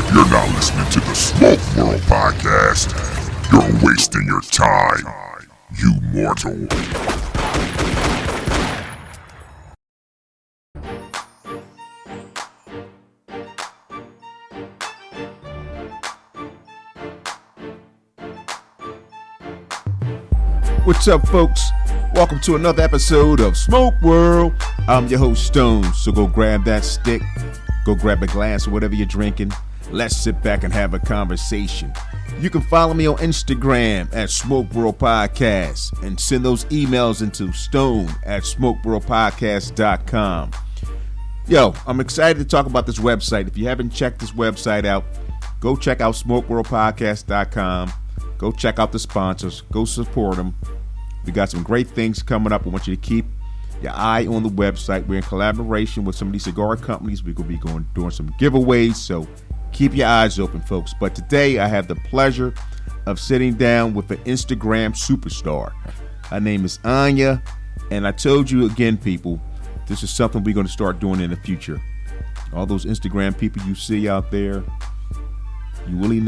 If you're not listening to the Smoke World podcast, you're wasting your time, you mortal. What's up, folks? Welcome to another episode of Smoke World. I'm your host, Stone, so go grab that stick, go grab a glass or whatever you're drinking. Let's sit back and have a conversation. You can follow me on Instagram at Smoke World Podcast and send those emails into stone at smokeworldpodcast.com. Yo, I'm excited to talk about this website. If you haven't checked this website out, go check out smokeworldpodcast.com. Go check out the sponsors. Go support them. We got some great things coming up. I want you to keep your eye on the website. We're in collaboration with some of these cigar companies. We're going to be doing some giveaways, so keep your eyes open, folks. But today I have the pleasure of sitting down with an Instagram superstar. Her name is Anya, and I told you again, people, this is something we're going to start doing in the future. All those Instagram people you see out there, you really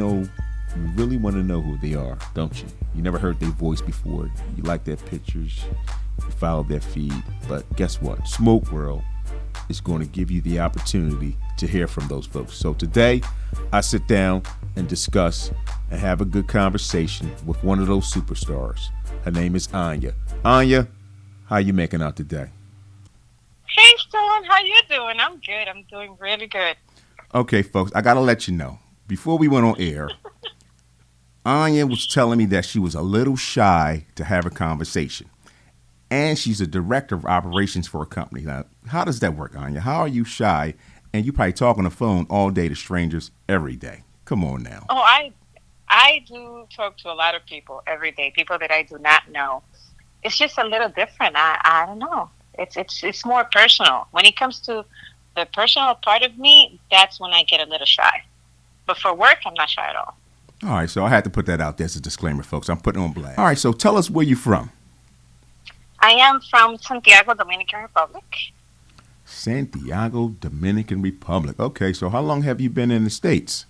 want to know who they are, don't you? You never heard their voice before. You like their pictures. You follow their feed. But guess what? Smoke World is going to give you the opportunity to hear from those folks. So today, I sit down and discuss and have a good conversation with one of those superstars. Her name is Anya. Anya, how you making out today? Hey, Stone. How you doing? I'm good. I'm doing really good. Okay, folks, I got to let you know. Before we went on air, Anya was telling me that she was a little shy to have a conversation. And she's a director of operations for a company. Now, how does that work, Anya? How are you shy and you probably talk on the phone all day to strangers every day? Come on now. Oh, I do talk to a lot of people every day, people that I do not know. It's just a little different. I don't know. It's more personal. When it comes to the personal part of me, that's when I get a little shy. But for work, I'm not shy at all. All right, so I had to put that out there as a disclaimer, folks. I'm putting on blast. All right, so tell us where you're from. I am from Santiago, Dominican Republic. Santiago, Dominican Republic. Okay, so how long have you been in the States?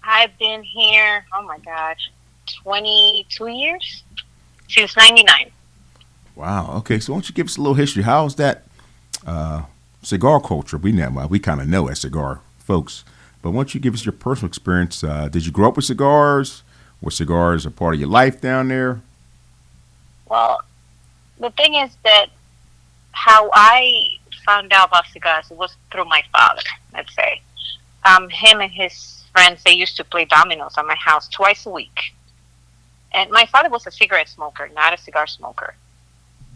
I've been here, 22 years, since 99. Wow, okay, so why don't you give us a little history. How's that cigar culture? We kind of know as cigar folks. But why don't you give us your personal experience? Did you grow up with cigars? Were cigars a part of your life down there? Well, the thing is that how I found out about cigars, it was through my father, let's say. Him and his friends, they used to play dominoes at my house twice a week. And my father was a cigarette smoker, not a cigar smoker.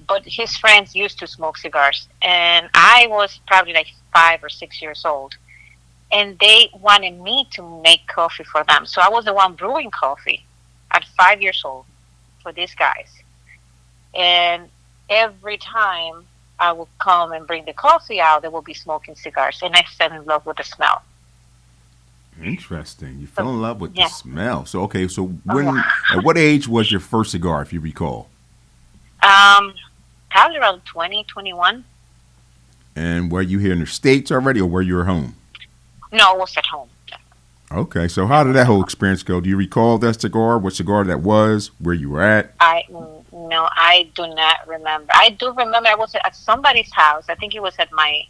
But his friends used to smoke cigars. And I was probably like 5 or 6 years old. And they wanted me to make coffee for them. So I was the one brewing coffee at 5 years old for these guys. And every time I would come and bring the coffee out, they would be smoking cigars. And I fell in love with the smell. Interesting. You fell in love with the smell. So, okay, so at what age was your first cigar, if you recall? Probably around 20, 21. And were you here in the States already, or were you at home? No, I was at home. Okay, so how did that whole experience go? Do you recall that cigar, what cigar that was, where you were at? No, I do not remember. I do remember I was at somebody's house. I think it was at my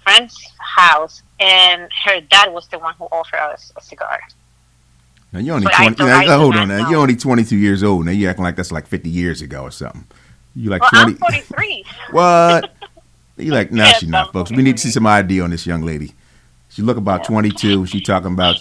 friend's house, and her dad was the one who offered us a cigar. Now, you're only 20. Hold on now. You're only 22 years old. Now, you're acting like that's like 50 years ago or something. You like 20? I'm 43. What? You like, no, she's not, folks. We need to see some ID on this young lady. She look about 22. She talking about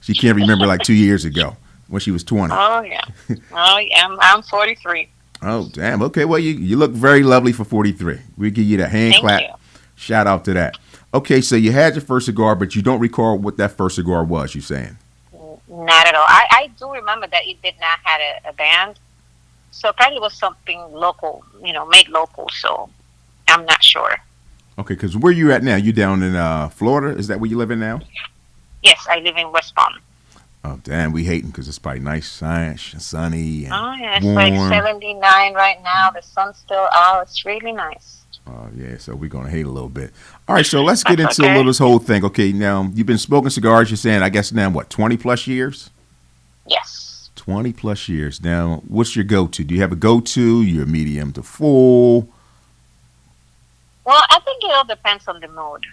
she can't remember like 2 years ago when she was 20. Oh, yeah. I'm 43. Oh, damn. Okay, well, you look very lovely for 43. We give you the hand clap. You. Shout out to that. Okay, so you had your first cigar, but you don't recall what that first cigar was, you saying? Not at all. I do remember that it did not have a band. So probably it was something local, made local. So I'm not sure. Okay, because where you at now? You down in Florida? Is that where you live in now? Yes, I live in West Palm. Oh, damn, we hating because it's probably nice, sunny, and Oh yeah, it's like warm. 79 right now. The sun's still out. It's really nice. Oh, yeah, so we're going to hate a little bit. All right, so let's get That's into a little okay. this whole thing. Okay, now, you've been smoking cigars, you're saying, I guess now, what, 20 plus years? Yes. 20 plus years. Now, what's your go to? Do you have a go to? You're medium to full? Well, I think it all depends on the mood.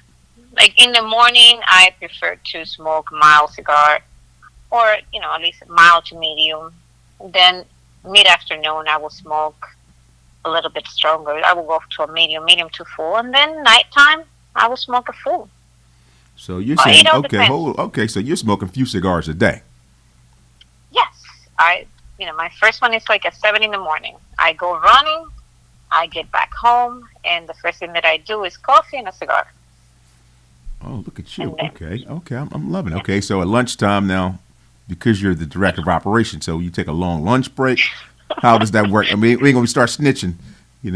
Like in the morning, I prefer to smoke mild cigar, or at least mild to medium. Then mid afternoon, I will smoke a little bit stronger. I will go to a medium to full, and then nighttime, I will smoke a full. So you're It saying, all okay, depends. okay, so you're smoking a few cigars a day. Yes, my first one is like at 7 in the morning. I go running. I get back home, and the first thing that I do is coffee and a cigar. Oh, look at And you. then, Okay, okay, I'm loving it. yeah. Okay, so at lunchtime now, because you're the director of operations, so you take a long lunch break. How does that work? I mean, we ain't gonna start snitching. So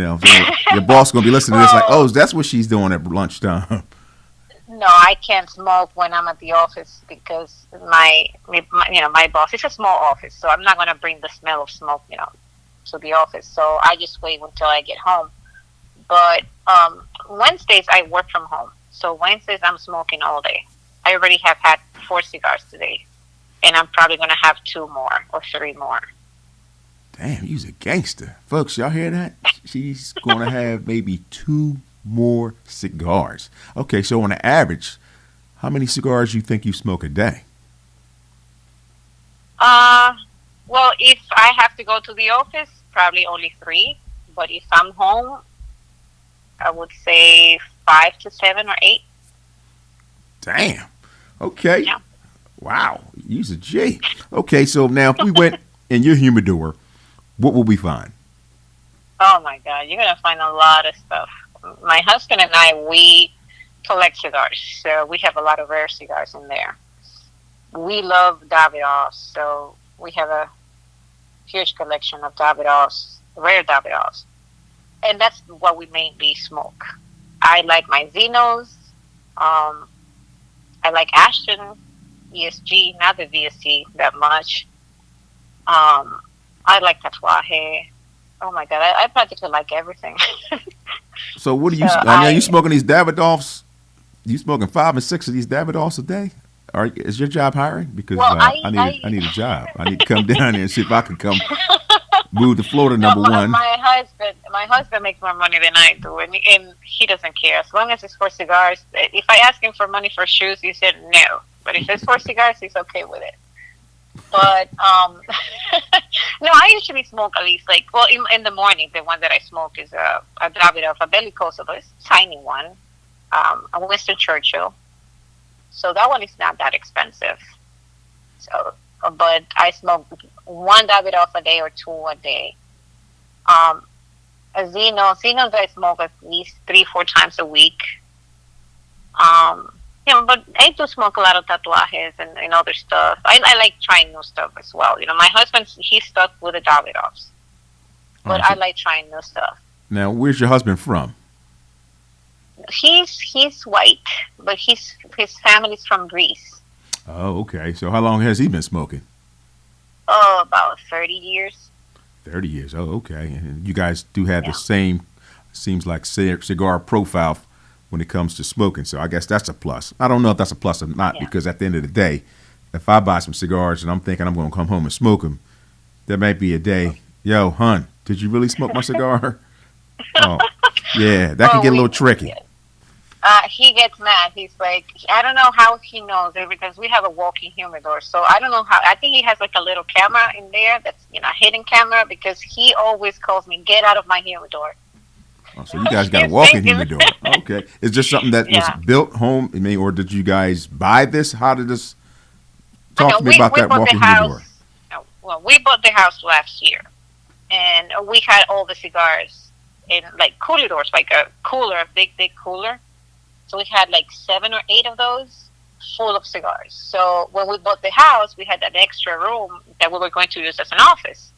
your boss gonna be listening to this like, oh, Well, that's what she's doing at lunchtime. no, I can't smoke when I'm at the office because my boss. It's a small office, so I'm not gonna bring the smell of smoke, to the office. So I just wait until I get home. But Wednesdays I work from home, so Wednesdays I'm smoking all day. I already have had 4 cigars today, and I'm probably gonna have 2 more or 3 more. Damn, you's a gangster, folks. Y'all hear that? She's gonna have maybe two more cigars. Okay, so on the average, how many cigars you think you smoke a day? Uh, well, if I have to go to the office, probably only 3. But if I'm home, I would say 5 to 7 or 8. Damn. Okay. Yeah. Wow, you's a G. Okay, so now if we went in your humidor, what would we find? Oh my God, you're gonna find a lot of stuff. My husband and I, we collect cigars, so we have a lot of rare cigars in there. We love Davidoff, so we have a huge collection of Davidoffs, rare Davidoffs, and that's what we mainly smoke. I like my Zinos. Um, I like Ashton, ESG, not the VSC that much. I like Tatuaje. Oh my God, I practically like everything. So what are So you? I mean, are you smoking these Davidoffs? You smoking 5 and 6 of these Davidoffs a day? Or is your job hiring? Because well, I need a job. I need to come down there and see if I can come move to Florida. no, Number one. my husband makes more money than I do, and he doesn't care as long as it's for cigars. If I ask him for money for shoes, he said no. But if it's for cigars, he's okay with it. But no, I usually smoke at least in the morning. The one that I smoke is a Davidoff, a Bellicoso, but it's a tiny one, a Winston Churchill. So that one is not that expensive. So, but I smoke one Davidoff a day or 2 a day. A Zenos I smoke at least 3-4 times a week. But I do smoke a lot of tatuajes and other stuff. I like trying new stuff as well. My husband, he's stuck with the Davidoffs, but I like trying new stuff. Now, where's your husband from? He's white, but his family's from Greece. Oh, okay. So how long has he been smoking? Oh, about 30 years. 30 years. Oh, okay. And you guys do have Yeah. the same, seems like cigar profile when it comes to smoking. So I guess that's a plus. I don't know if that's a plus or not Yeah. because at the end of the day, if I buy some cigars and I'm thinking I'm going to come home and smoke them, there might be a day, yo, hun, did you really smoke my cigar? Oh, yeah, that can Oh, get a little tricky. He gets mad. He's like, I don't know how he knows it because we have a walking humidor. So I don't know how. I think he has like a little camera in there that's a hidden camera because he always calls me, get out of my humidor. Oh, so you guys got a walk-in Thank you. humidor. Okay. Is this something that Yeah. was built home? I mean, or did you guys buy this? How did this? Talk No, to me about we that bought the walk-in house. humidor. Well, we bought the house last year, and we had all the cigars in like cooladors, like a cooler, a big cooler. So we had like 7 or 8 of those full of cigars. So when we bought the house, we had an extra room that we were going to use as an office.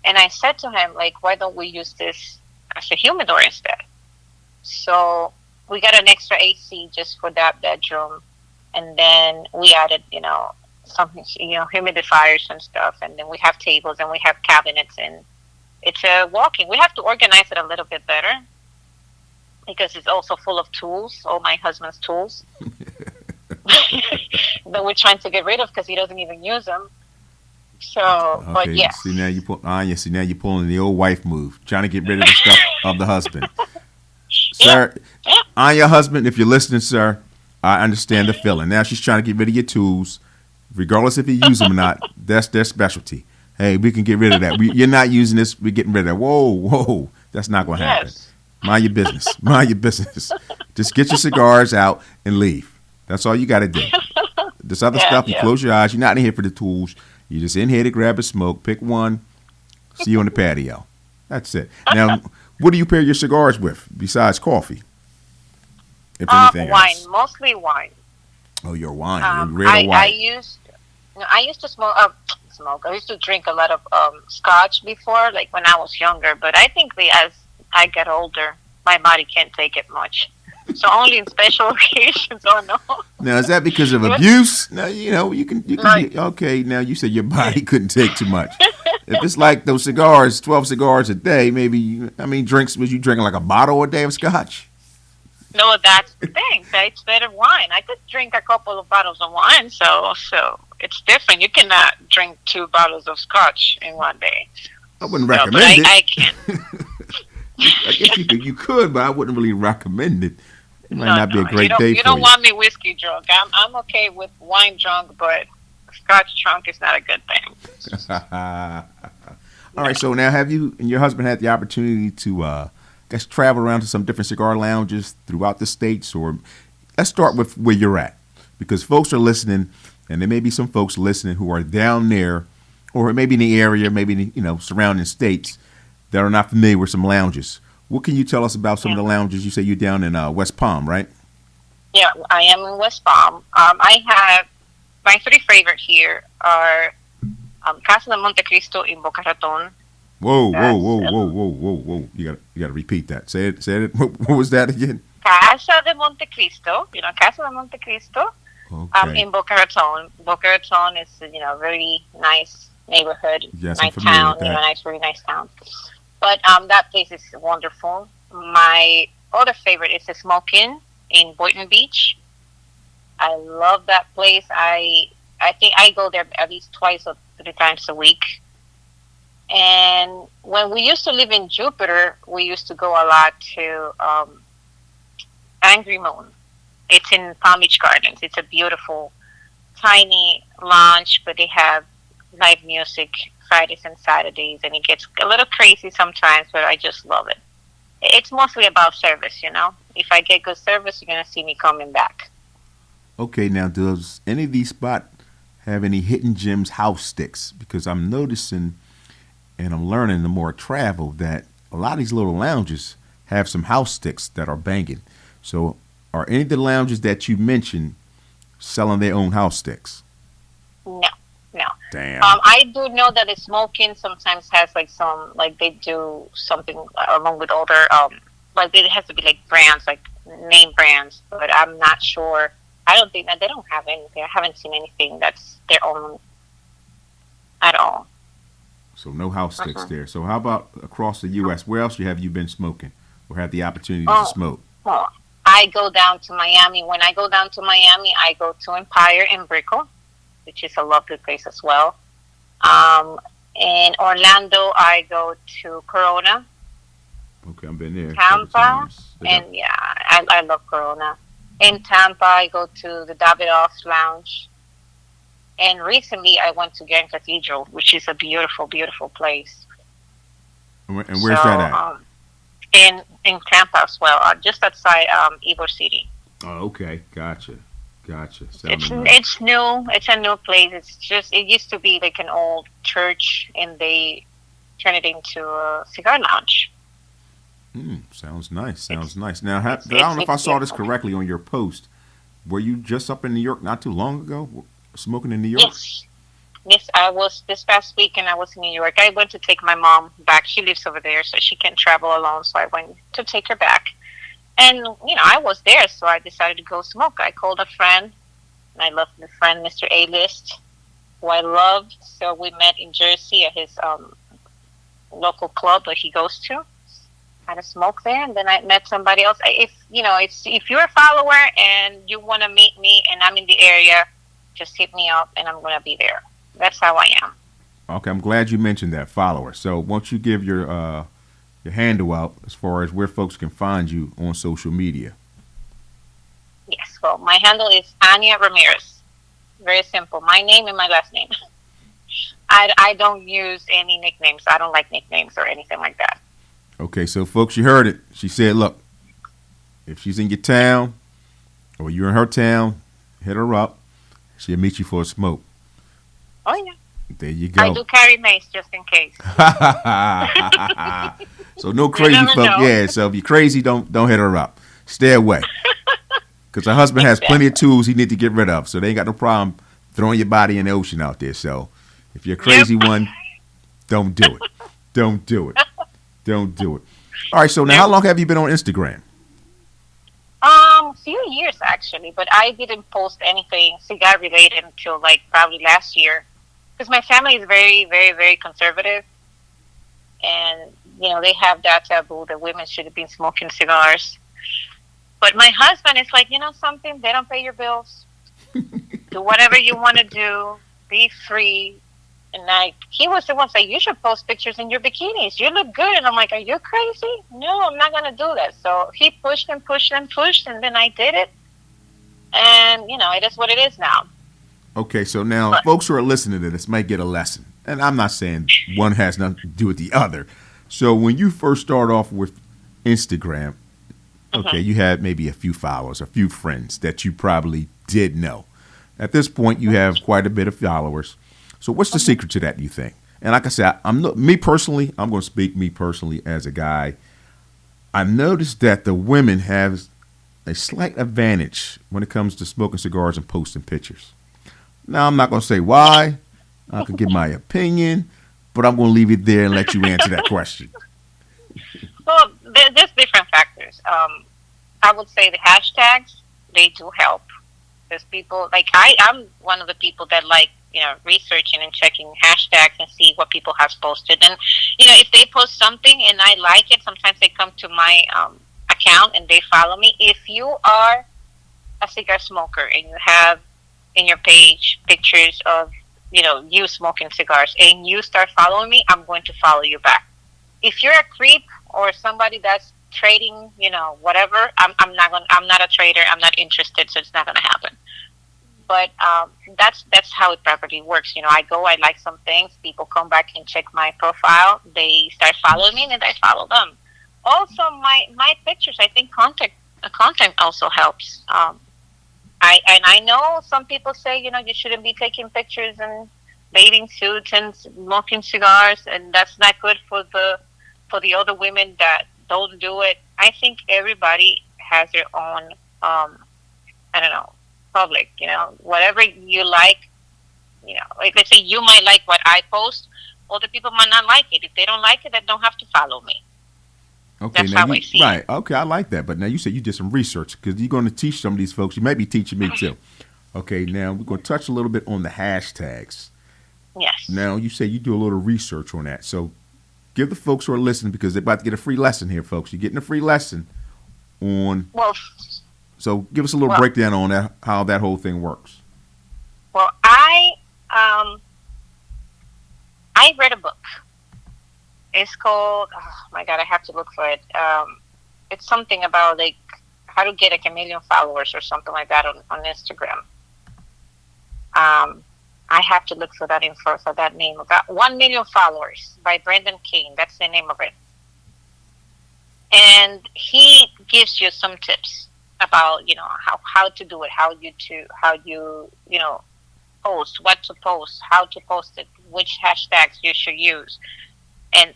And I said to him, like, why don't we use this as a humidor instead? So we got an extra AC just for that bedroom. And then we added, some humidifiers and stuff, and then we have tables and we have cabinets, and it's a walking. We have to organize it a little bit better because it's also full of tools, all my husband's tools that we're trying to get rid of because he doesn't even use them. So, Okay, but yeah, see now you put Anya. See now you're pulling the old wife move, trying to get rid of the stuff of the husband. Sir, yeah. Anya, husband, if you're listening, sir, I understand the feeling. Now she's trying to get rid of your tools, regardless if you use them or not. That's their specialty. Hey, we can get rid of that. You're not using this. We're getting rid of that. Whoa, that's not going to happen. Yes. Mind your business. Mind your business. Just get your cigars out and leave. That's all you got to do. This other stuff, you close your eyes. You're not in here for the tools. You're just in here to grab a smoke, pick one, see you on the patio. That's it. Now, what do you pair your cigars with besides coffee? If anything Wine, else? mostly wine. Oh, your wine. Your red or I white? used to smoke. I used to drink a lot of scotch before, like when I was younger. But I think as I get older, my body can't take it much. So only in special occasions. Oh no. Now, is that because of abuse? No, you can Like- be, okay, now you said your body couldn't take too much. If it's like those cigars, 12 cigars a day, maybe, drinks, was you drinking like a bottle a day of scotch? No, that's the thing. It's better wine. I could drink a couple of bottles of wine, so it's different. You cannot drink 2 bottles of scotch in one day. I wouldn't So, recommend but it. I can't. I guess you could, but I wouldn't really recommend it. It might not be a great you day you for don't you. want me whiskey drunk. I'm okay with wine drunk, but scotch drunk is not a good thing. All right, so now have you and your husband had the opportunity to travel around to some different cigar lounges throughout the states? Or let's start with where you're at, because folks are listening, and there may be some folks listening who are down there, or maybe in the area, maybe in the surrounding states that are not familiar with some lounges. What can you tell us about some of the lounges? You say you're down in West Palm, right? Yeah, I am in West Palm. I have my 3 favorite here are Casa de Monte Cristo in Boca Raton. Whoa. You gotta repeat that. Say it. What was that again? Casa de Monte Cristo, Casa de Monte Cristo Okay. in Boca Raton. Boca Raton is, a very nice neighborhood, Yes, I'm nice familiar town, with that. very nice town. But that place is wonderful. My other favorite is the Smoke-In in Boynton Beach. I love that place. I think I go there at least 2 or 3 times a week. And when we used to live in Jupiter, we used to go a lot to Angry Moon. It's in Palm Beach Gardens. It's a beautiful, tiny lounge, but they have live music Fridays and Saturdays, and it gets a little crazy sometimes, but I just love it. It's mostly about service, If I get good service, you're going to see me coming back. Okay, now does any of these spots have any hidden gems house sticks? Because I'm noticing and I'm learning the more I travel that a lot of these little lounges have some house sticks that are banging. So are any of the lounges that you mentioned selling their own house sticks? No. Damn. I do know that the Smoke-In sometimes has they do something along with other, it has to be like brands, like name brands, but I'm not sure. I don't think that they don't have anything. I haven't seen anything that's their own at all. So no house sticks there. So how about across the U.S.? Where else have you been smoking or had the opportunity to smoke? Well, I go down to Miami. When I go down to Miami, I go to Empire in Brickell, which is a lovely place as well. In Orlando, I go to Corona, Okay, I've been there. Tampa, several times. and I love Corona. In Tampa, I go to the Davidoff Lounge. And recently, I went to Grand Cathedral, which is a beautiful, beautiful place. And where's that at? In Tampa as well, just outside Ybor City. Oh, okay. Gotcha. It's Sounding nice. it's new. It's a new place. It used to be like an old church, and they turned it into a cigar lounge. Sounds nice. Now, I don't know if I saw this correctly on your post. Were you just up in New York not too long ago, smoking in New York? Yes, I was this past week, and I was in New York. I went to take my mom back. She lives over there, so she can't travel alone. So I went to take her back. And, I was there, so I decided to go smoke. I called a friend, and I love the friend, Mr. A-List. who I loved. So we met in Jersey at his local club that he goes to. Had a smoke there, and then I met somebody else. If if you're a follower and you want to meet me and I'm in the area, just hit me up and I'm gonna be there. That's how I am. Okay, I'm glad you mentioned that follower. So, won't you give your handle out as far as where folks can find you on social media? Yes. Well, my handle is Anya Ramirez. Very simple. My name and my last name. I don't use any nicknames. I don't like nicknames or anything like that. Okay, so folks, you heard it. She said, "Look, if she's in your town or you're in her town, hit her up. She'll meet you for a smoke." Oh yeah. There you I go. do carry mace just in case. So no crazy never folk. know. Yeah. So if you're crazy, don't hit her up. Stay away. Because her husband has plenty of tools he need to get rid of. So they ain't got no problem throwing your body in the ocean out there. So if you're a crazy one, don't do it. Don't do it. Don't do it. All right. So now, how long have you been on Instagram? Few years actually, but I didn't post anything cigar related until like probably last year, because my family is very, very, very conservative, and they have that taboo that women should have been smoking cigars. But my husband is like, something, they don't pay your bills. Do whatever you want to do. Be free. And he was the one saying, you should post pictures in your bikinis. You look good. And I'm like, are you crazy? No, I'm not going to do that. So he pushed and pushed and pushed, and then I did it. And, it is what it is now. Okay, so now folks who are listening to this might get a lesson. And I'm not saying one has nothing to do with the other. So when you first start off with Instagram, okay, you had maybe a few followers, a few friends that you probably did know. At this point, you have quite a bit of followers. So what's the secret to that, do you think? And like I said, I'm going to speak me personally as a guy. I noticed that the women have a slight advantage when it comes to smoking cigars and posting pictures. Now, I'm not going to say why. I can give my opinion, but I'm going to leave it there and let you answer that question. Well, there's different factors. I would say the hashtags, they do help. There's people, like I'm one of the people that like, researching and checking hashtags and see what people have posted. And, if they post something and I like it, sometimes they come to my account and they follow me. If you are a cigar smoker and you have in your page pictures of, you smoking cigars and you start following me, I'm going to follow you back. If you're a creep or somebody that's trading, whatever, I'm not a trader. I'm not interested, so it's not going to happen. But that's how it properly works. I go, I like some things. People come back and check my profile. They start following me, and then I follow them. Also, my pictures. I think content also helps. I know some people say you shouldn't be taking pictures in bathing suits and smoking cigars, and that's not good for the other women that don't do it. I think everybody has their own. I don't know. Public, whatever you like, like let's say you might like what I post, other people might not like it. If they don't like it, they don't have to follow me. Okay, That's now how I see right. it. Okay, I like that. But now you said you did some research because you're going to teach some of these folks. You may be teaching me too. Okay, now we're going to touch a little bit on the hashtags. Yes. Now you say you do a little research on that. So give the folks who are listening, because they're about to get a free lesson here, folks. You're getting a free lesson on. Well. So give us a little breakdown on that, how that whole thing works. Well, I read a book. It's called, oh my God, I have to look for it. It's something about like how to get like 1 million followers or something like that on Instagram. I have to look for that info, for that name. About 1 million followers by Brendan King. That's the name of it. And he gives you some tips about how to do it, how you post, what to post, how to post it, which hashtags you should use, and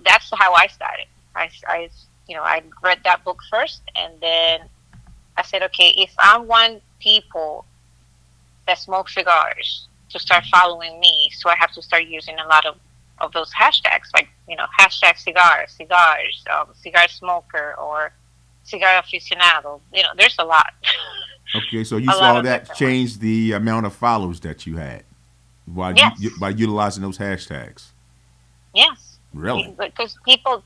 that's how I started. I read that book first, and then I said, okay, if I want people that smoke cigars to start following me, so I have to start using a lot of those hashtags, like hashtag cigars, cigar smoker, or cigar aficionado. There's a lot. Okay, so you A lot saw of that different change the amount of followers that you had. Yes. by utilizing those hashtags. Yes. Really? Because people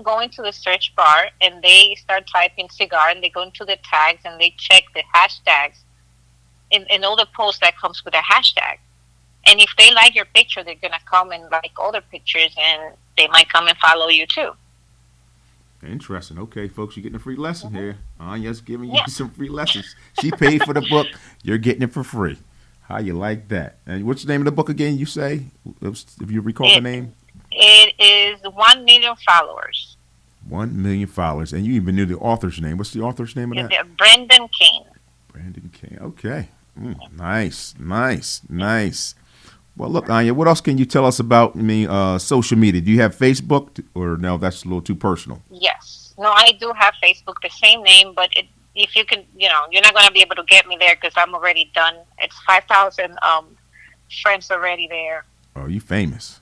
go into the search bar and they start typing cigar and they go into the tags and they check the hashtags in all the posts that comes with a hashtag. And if they like your picture, they're gonna come and like other pictures, and they might come and follow you too. Interesting. Okay, folks, you're getting a free lesson here. Anya's giving you Yeah. some free lessons. She paid for the book. You're getting it for free. How you like that? And what's the name of the book again? You say, if you recall the name. It is 1 million followers. 1 million followers, and you even knew the author's name. What's the author's name of that? It's Brendan Kane. Brandon King. Okay. Nice. Well, look, Anya, what else can you tell us about social media? Do you have Facebook, or no? That's a little too personal. Yes. No, I do have Facebook, the same name, but if you can, you're not going to be able to get me there because I'm already done. It's 5,000 friends already there. Oh, you famous.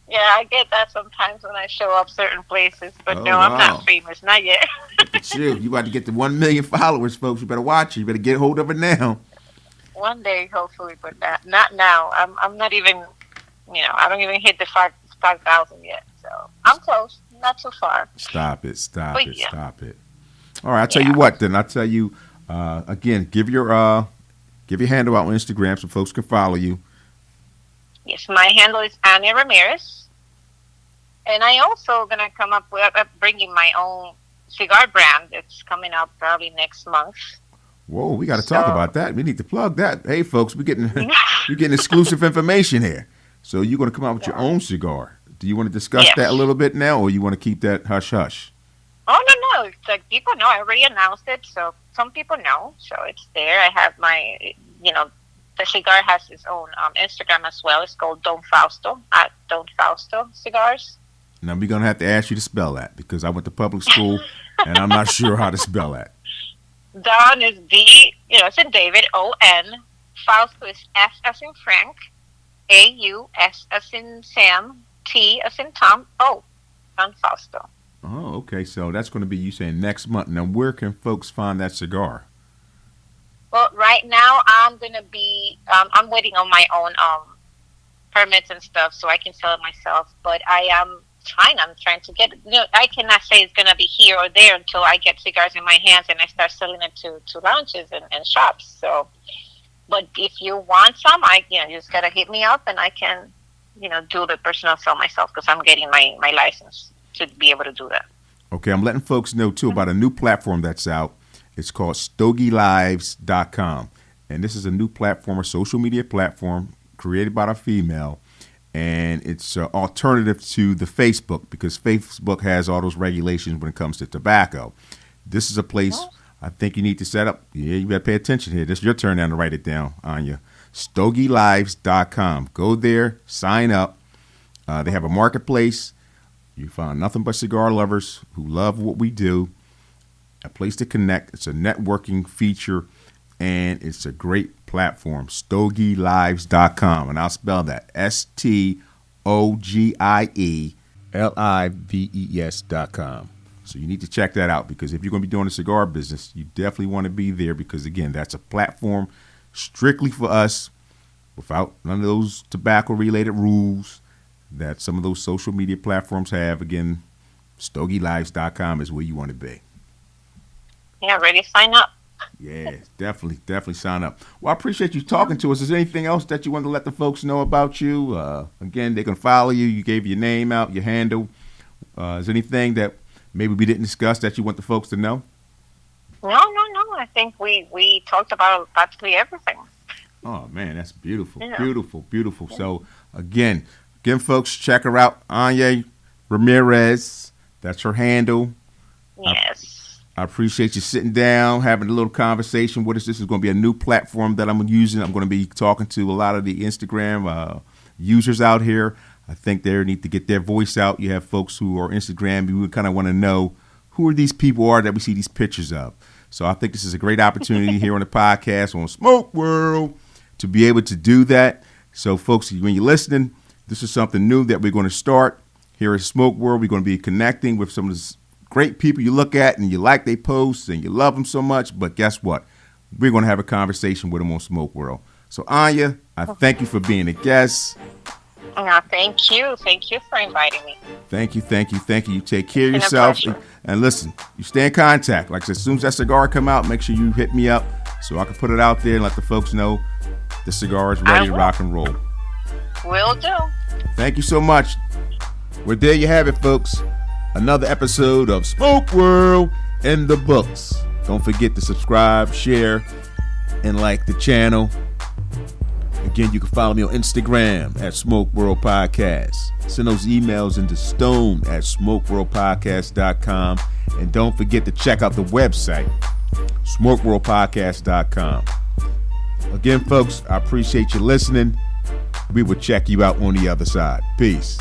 Yeah, I get that sometimes when I show up certain places, but Oh, no, I'm wow. not famous, not yet. Look at you about to get to 1 million followers, folks. You better watch it. You better get hold of it now. One day, hopefully, but not now. I'm not even, I don't even hit the 5,000 yet, so I'm close, not too far. Stop it. But yeah. Stop it. All right, I'll tell you what then. I'll tell you, again, give your handle out on Instagram so folks can follow you. Yes, my handle is Anya Ramirez, and I also gonna come up with bringing my own cigar brand. It's coming out probably next month. Whoa, we got to talk about that. We need to plug that. Hey, folks, we're getting exclusive information here. So you're going to come out with your own cigar. Do you want to discuss that a little bit now, or you want to keep that hush hush? Oh no, it's like people know. I already announced it, so some people know. So it's there. I have my, the cigar has its own Instagram as well. It's called Don Fausto at Don Fausto Cigars. Now we're going to have to ask you to spell that because I went to public school and I'm not sure how to spell that. Don is D, it's in David, O-N. Fausto is F as in Frank, A-U-S as in Sam, T as in Tom, O. Don Fausto. Oh, okay. So that's going to be you saying next month. Now, where can folks find that cigar? Well, right now I'm going to be, I'm waiting on my own permits and stuff so I can sell it myself. But I'm trying to get, I cannot say it's going to be here or there until I get cigars in my hands and I start selling it to lounges and shops. So, but if you want some, you just got to hit me up and I can, do the personal sale myself because I'm getting my license to be able to do that. Okay, I'm letting folks know, too, about a new platform that's out. It's called StogieLives.com. And this is a new platform, a social media platform created by a female. And it's an alternative to the Facebook because Facebook has all those regulations when it comes to tobacco. This is a place I think you need to set up. Yeah, you better pay attention here. This is your turn now to write it down, Anya. StogieLives.com. Go there, sign up. They have a marketplace. You find nothing but cigar lovers who love what we do. A place to connect. It's a networking feature, and it's a great platform. StogieLives.com, and I'll spell that StogieLives.com. So you need to check that out because if you're going to be doing a cigar business, you definitely want to be there because, again, that's a platform strictly for us without none of those tobacco-related rules that some of those social media platforms have. Again, StogieLives.com is where you want to be. Yeah, ready to sign up. Yeah, definitely sign up. Well, I appreciate you talking to us. Is there anything else that you want to let the folks know about you? Again, they can follow you. You gave your name out, your handle. Is there anything that maybe we didn't discuss that you want the folks to know? No. I think we talked about practically everything. Oh, man, that's beautiful. Yeah. Beautiful. So, again, folks, check her out. Anya Ramirez. That's her handle. Yes. I appreciate you sitting down, having a little conversation with us. This is going to be a new platform that I'm using. I'm going to be talking to a lot of the Instagram users out here. I think they need to get their voice out. You have folks who are Instagram. We kind of want to know who are these people that we see these pictures of. So I think this is a great opportunity here on the podcast on Smoke World to be able to do that. So, folks, when you're listening, this is something new that we're going to start here at Smoke World. We're going to be connecting with some of the great people you look at and you like their posts and you love them so much. But guess what? we're going to have a conversation with him on Smoke World. So, Anya, I thank you for being a guest. Thank you. Thank you for inviting me. Thank you. You take care of It's been a yourself. pleasure. And listen, you stay in contact. Like I said, as soon as that cigar come out, make sure you hit me up so I can put it out there and let the folks know the cigar is ready to rock and roll. Will do. Thank you so much. Well, there you have it, folks. Another episode of Smoke World in the books. Don't forget to subscribe, share, and like the channel. Again, you can follow me on Instagram at Smoke World Podcast. Send those emails into stone@smokeworldpodcast.com. And don't forget to check out the website, smokeworldpodcast.com. Again, folks, I appreciate you listening. We will check you out on the other side. Peace.